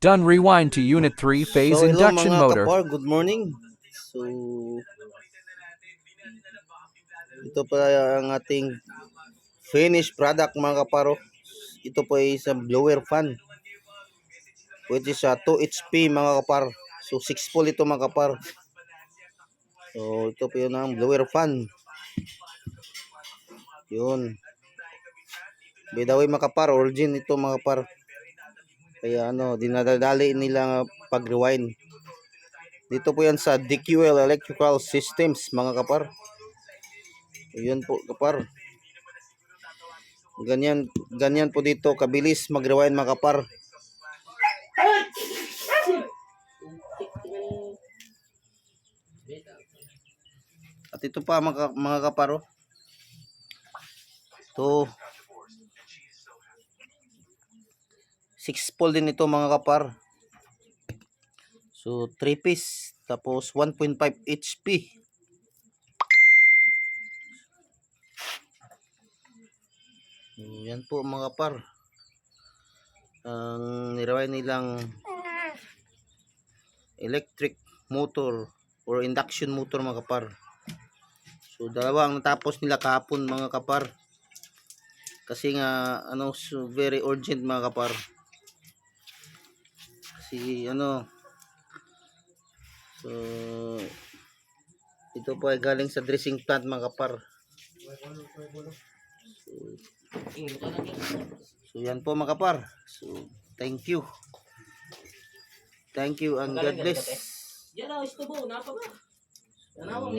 Done. Rewind to Unit 3 phase So, hello induction mga motor. kapar, good morning. So, ito pa ang ating finished product mga kaparo. Ito po ay isang blower fan, which is 2 HP mga kapar. So, 6 pole ito mga kapar. So, ito po yun ang blower fan. Yun. By the way mga kapar, origin ito mga kapar. Kaya dinadali nila pag-rewind. Dito po yan sa DQL Electrical Systems mga kapar. Yun po kapar. Ganyan po dito kabilis mag-rewind mga kapar. At ito pa mga kaparo. To 6 pole din ito mga kapar. So 3 piece tapos 1.5 HP. Yan po mga kapar. Ang nirewind nilang electric motor or induction motor mga kapar. So dalawa ang natapos nila kahapon mga kapar. Kasi nga so very urgent mga kapar. Kasi so ito po ay galing sa dressing plant mga kapar. So yan po mga kapar. So thank you. Thank you and God bless. Yan ang istubo, napa ba? Yan ang